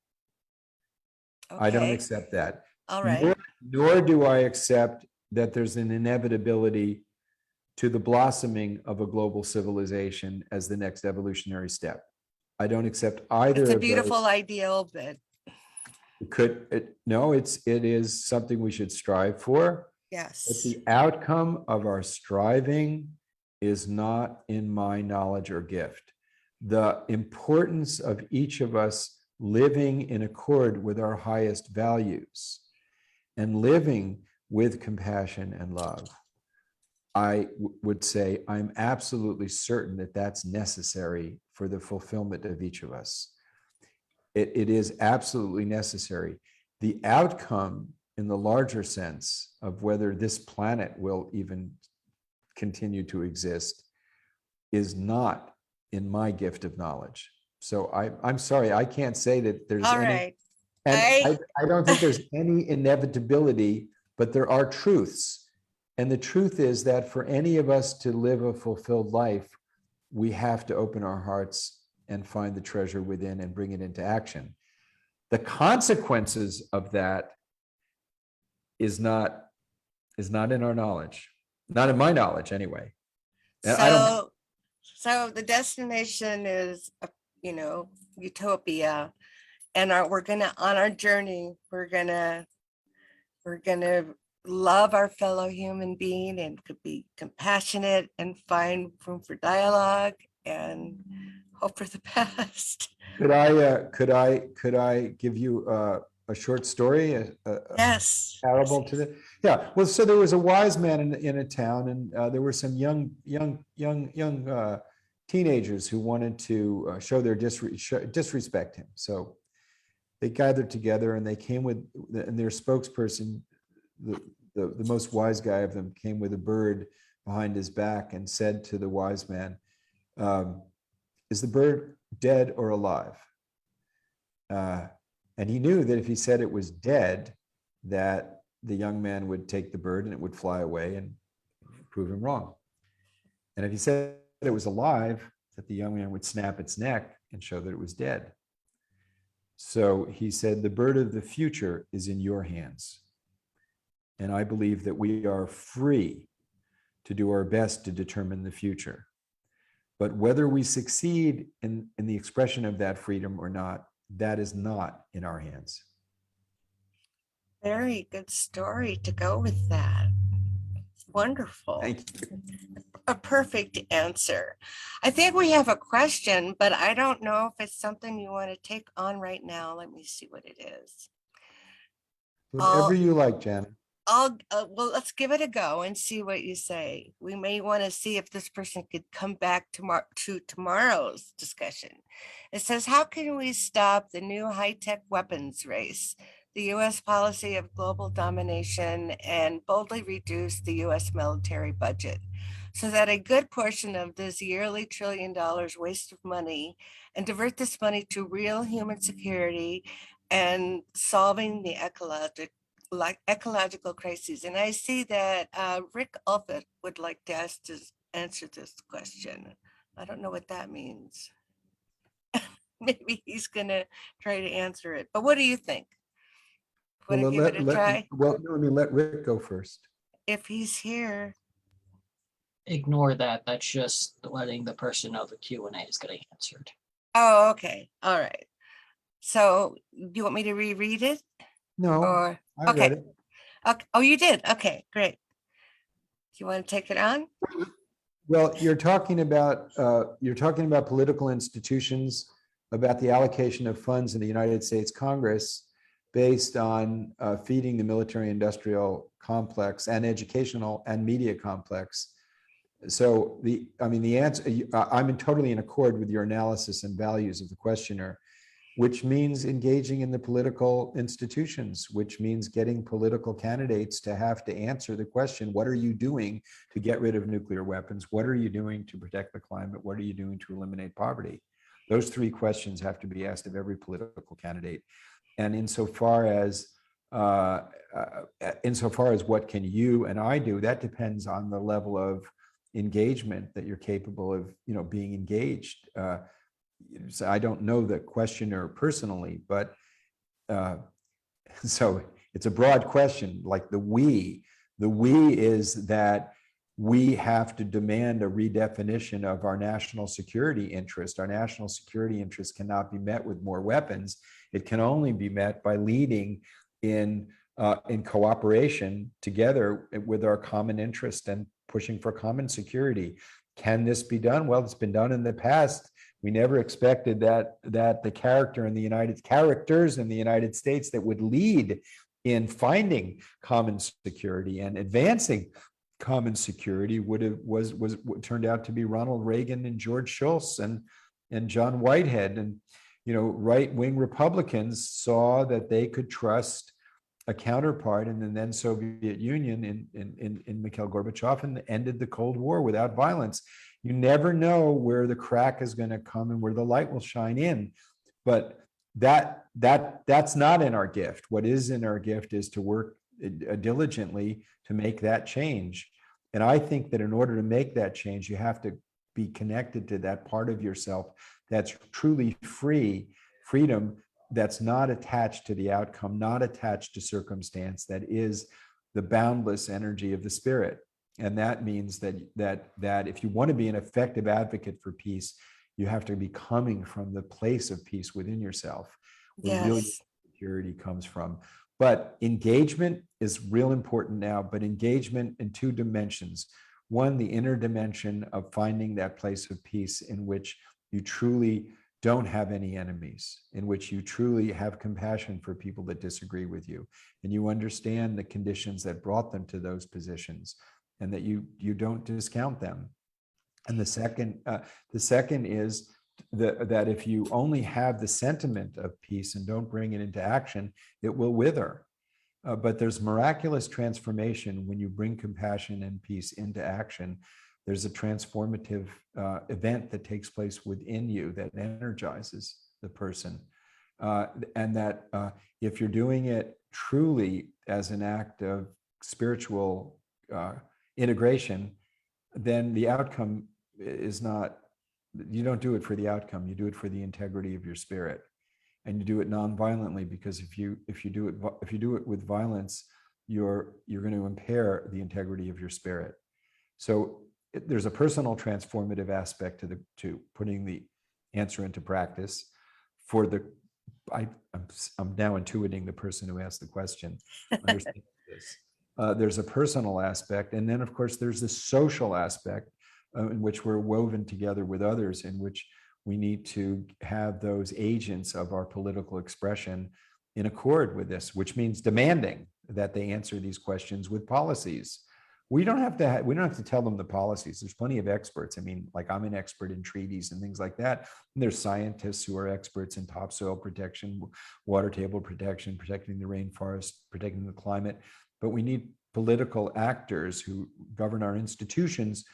I don't Okay. accept that. All right. Nor do I accept that there's an inevitability to the blossoming of a global civilization as the next evolutionary step. I don't accept either It's a of beautiful those. ideal, but No, it is something we should strive for, but Yes. the outcome of our striving is not in my knowledge or gift. The importance of each of us living in accord with our highest values and living with compassion and love, I would say I'm absolutely certain that that's necessary for the fulfillment of each of us. It is absolutely necessary. The outcome in the larger sense of whether this planet will even continue to exist is not in my gift of knowledge. So I'm sorry, I can't say that there's All any, right. and I, I don't think there's any inevitability, but there are truths. And the truth is that for any of us to live a fulfilled life, we have to open our hearts and find the treasure within and bring it into action. The consequences of that is not in our knowledge, not in my knowledge anyway. And I don't, so the destination is, utopia. And we're gonna, on our journey, we're gonna love our fellow human being and could be compassionate and find room for dialogue and hope for the best. could I give you a short story, a Yes. parable to the, yeah. Well, so there was a wise man in a town, and there were some young teenagers who wanted to show their disrespect him. So they gathered together and they came with, and their spokesperson, the most wise guy of them, came with a bird behind his back and said to the wise man, is the bird dead or alive? And he knew that if he said it was dead, that the young man would take the bird and it would fly away and prove him wrong. And if he said it was alive, that the young man would snap its neck and show that it was dead. So he said, the bird of the future is in your hands. And I believe that we are free to do our best to determine the future. But whether we succeed in the expression of that freedom or not, that is not in our hands. Very good story to go with that. Wonderful. Thank you. A perfect answer. I think we have a question, but I don't know if it's something you want to take on right now. Let me see what it is. Whatever you like, Janet. Well, let's give it a go and see what you say. We may want to see if this person could come back to tomorrow's discussion. It says, how can we stop the new high-tech weapons race, the U.S. policy of global domination, and boldly reduce the U.S. military budget so that a good portion of this yearly $1 trillion waste of money and divert this money to real human security and solving the ecological crises? And I see that Rick Alford would like to answer this question. I don't know what that means. Maybe he's gonna try to answer it, but what do you think? Want to give it a try? Well, no, I mean, let Rick go first. If he's here. Ignore that. That's just letting the person know the Q&A is getting answered. Oh, okay. All right. So do you want me to reread it? No, Or I read it. okay. Oh, you did? Okay, great. Do you want to take it on? Well, you're talking about political institutions, about the allocation of funds in the United States Congress based on feeding the military-industrial complex and educational and media complex. So the answer, I'm totally in accord with your analysis and values of the questioner, which means engaging in the political institutions, which means getting political candidates to have to answer the question, what are you doing to get rid of nuclear weapons? What are you doing to protect the climate? What are you doing to eliminate poverty? Those three questions have to be asked of every political candidate. And insofar as what can you and I do, that depends on the level of engagement that you're capable of, being engaged. So I don't know the questioner personally, but so it's a broad question. Like the we is that we have to demand a redefinition of our national security interest. Our national security interest cannot be met with more weapons. It can only be met by leading in cooperation together with our common interest and pushing for common security. Can this be done? Well, it's been done in the past. We never expected that the characters in the United States that would lead in finding common security and advancing common security was turned out to be Ronald Reagan and George Shultz and John Whitehead. And right-wing Republicans saw that they could trust a counterpart in the then Soviet Union in Mikhail Gorbachev, and ended the Cold War without violence. You never know where the crack is going to come and where the light will shine in, but that's not in our gift. What is in our gift is to work diligently to make that change. And I think that in order to make that change, you have to be connected to that part of yourself that's truly freedom that's not attached to the outcome, not attached to circumstance, that is the boundless energy of the spirit. And that means that if you want to be an effective advocate for peace, you have to be coming from the place of peace within yourself, where really security comes from. But engagement is real important now, but engagement in two dimensions. One, the inner dimension of finding that place of peace in which you truly don't have any enemies, in which you truly have compassion for people that disagree with you, and you understand the conditions that brought them to those positions, and that you don't discount them. And the second is that if you only have the sentiment of peace and don't bring it into action, it will wither. But there's miraculous transformation when you bring compassion and peace into action. There's a transformative event that takes place within you that energizes the person. And that if you're doing it truly as an act of spiritual integration, then the outcome is not, you don't do it for the outcome, you do it for the integrity of your spirit. And you do it non-violently, because if you do it with violence, you're going to impair the integrity of your spirit. So there's a personal transformative aspect to putting the answer into practice. I'm now intuiting the person who asked the question. Understand this. There's a personal aspect, and then of course there's the social aspect in which we're woven together with others, in which we need to have those agents of our political expression in accord with this, which means demanding that they answer these questions with policies. We don't have to tell them the policies. There's plenty of experts. I mean, like, I'm an expert in treaties and things like that. And there's scientists who are experts in topsoil protection, water table protection, protecting the rainforest, protecting the climate. But we need political actors who govern our institutions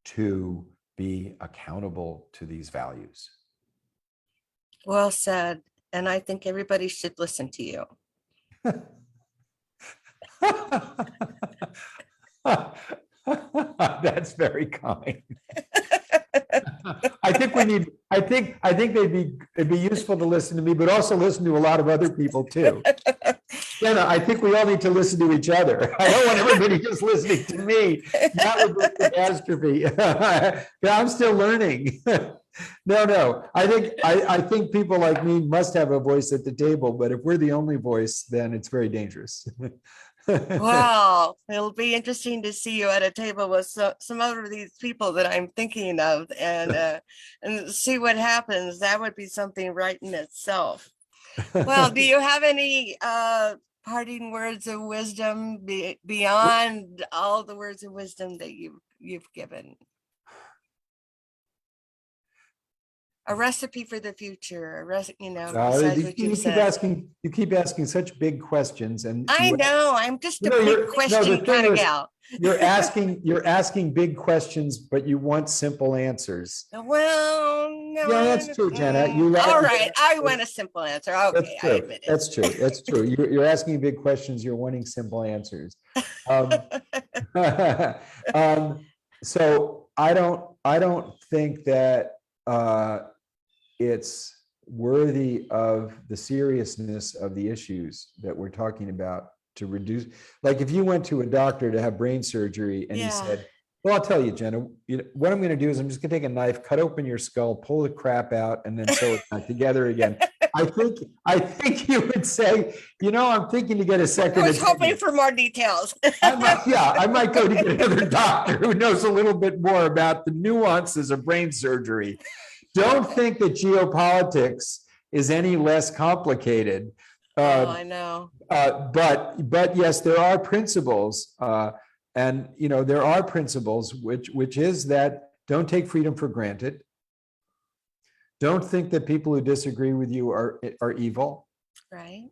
to be accountable to these values. Well said. And I think everybody should listen to you. That's very kind. I think it'd be useful to listen to me, but also listen to a lot of other people too. Jenna, I think we all need to listen to each other. I don't want everybody just listening to me. That would be a catastrophe. I'm still learning. No. I think people like me must have a voice at the table, but if we're the only voice, then it's very dangerous. Wow, it'll be interesting to see you at a table with some of these people that I'm thinking of, and see what happens. That would be something right in itself. Well, do you have any parting words of wisdom beyond all the words of wisdom that you've given? A recipe for the future, besides what you've said. You keep asking such big questions, and I know, I'm just a big question kind of gal. You're asking big questions, but you want simple answers. Well, no. Yeah, that's true, Jenna. All right, I want a simple answer. Okay, I admit it. That's true. You're asking big questions. You're wanting simple answers. So I don't think that it's worthy of the seriousness of the issues that we're talking about to reduce. Like, if you went to a doctor to have brain surgery and he said, Well, I'll tell you, Jenna, what I'm going to do is I'm just going to take a knife, cut open your skull, pull the crap out, and then sew it back together again. I think you would say, I'm thinking to get a I second was hoping opinion. for more details. I might go to get another doctor who knows a little bit more about the nuances of brain surgery. Don't think that geopolitics is any less complicated. Oh, I know. But yes, there are principles, and there are principles which is that don't take freedom for granted. Don't think that people who disagree with you are evil. Right.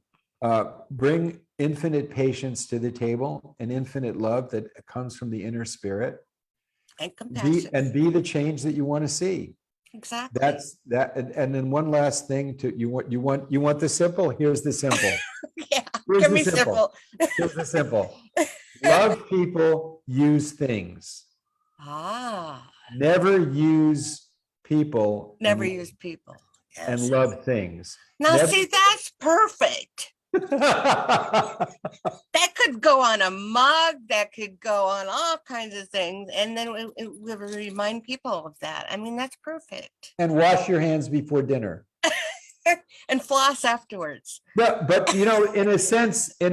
Bring infinite patience to the table and infinite love that comes from the inner spirit. And compassion. Be the change that you want to see. Exactly. That's that. And then one last thing you want the simple. Here's the simple. Yeah. Here's Give the me simple. Here's the simple. Love people, use things. Ah, Never use people. never use people. And Yes. love things. Now, Never- see, that's perfect. That could go on a mug, that could go on all kinds of things. And then it will remind people of that. I mean, that's perfect. And wash your hands before dinner. And floss afterwards. But in a sense, it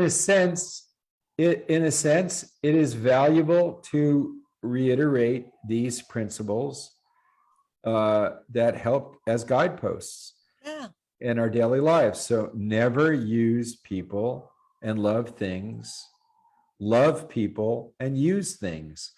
is valuable to reiterate these principles that help as guideposts Yeah. in our daily lives. So never use people and love things. Love people and use things.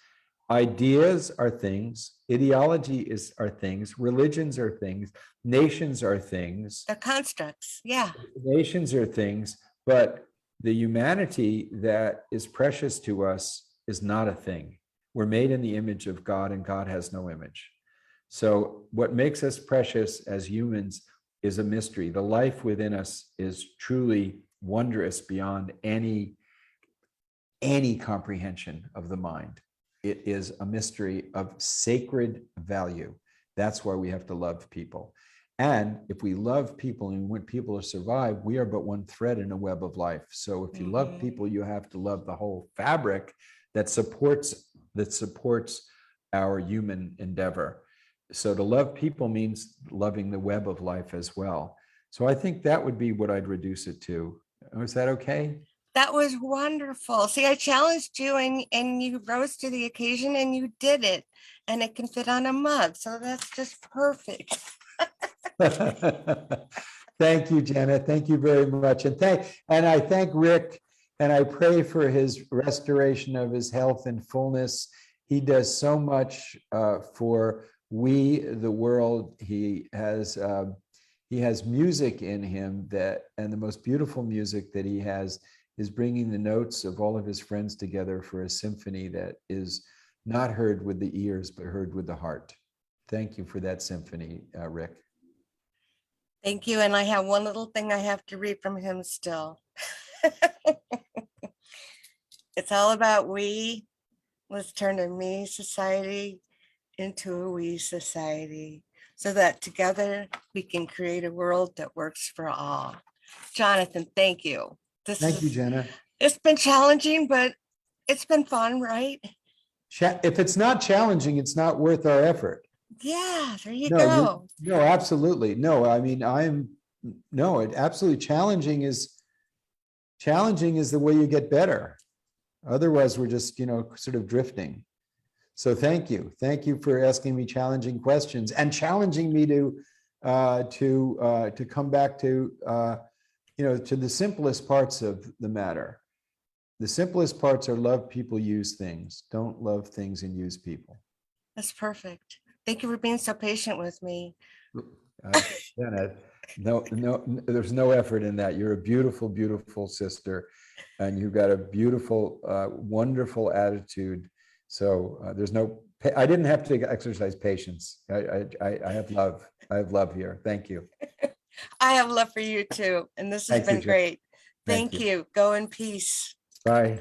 Ideas are things. Ideology are things. Religions are things. Nations are things. The constructs. Yeah. Nations are things. But the humanity that is precious to us is not a thing. We're made in the image of God, and God has no image. So what makes us precious as humans is a mystery. The life within us is truly wondrous beyond any comprehension of the mind. It is a mystery of sacred value. That's why we have to love people. And if we love people and we want people to survive, we are but one thread in a web of life. So if you love people, you have to love the whole fabric that supports our human endeavor. So to love people means loving the web of life as well. So I think that would be what I'd reduce it to. Was that okay? That was wonderful. See, I challenged you and you rose to the occasion and you did it. And it can fit on a mug. So that's just perfect. Thank you, Jenna. Thank you very much. And I thank Rick, and I pray for his restoration of his health and fullness. He does so much for the world. He has music in him and the most beautiful music that he has is bringing the notes of all of his friends together for a symphony that is not heard with the ears, but heard with the heart. Thank you for that symphony, Rick. Thank you. And I have one little thing I have to read from him still. It's all about we. Let's turn a me society into a we society so that together we can create a world that works for all. Jonathan, thank you. Thank you, Jenna. It's been challenging, but it's been fun, right? If it's not challenging, it's not worth our effort. Yeah, there you go. No, absolutely. No, I mean, absolutely challenging is the way you get better. Otherwise, we're just, sort of drifting. So thank you. Thank you for asking me challenging questions and challenging me to come back to, to the simplest parts of the matter. The simplest parts are love people, use things. Don't love things and use people. That's perfect. Thank you for being so patient with me. Jenna, no, there's no effort in that. You're a beautiful, beautiful sister, and you've got a beautiful, wonderful attitude. So I didn't have to exercise patience. I have love. I have love here. Thank you. I have love for you too. And this has been great. Thank you. Go in peace. Bye.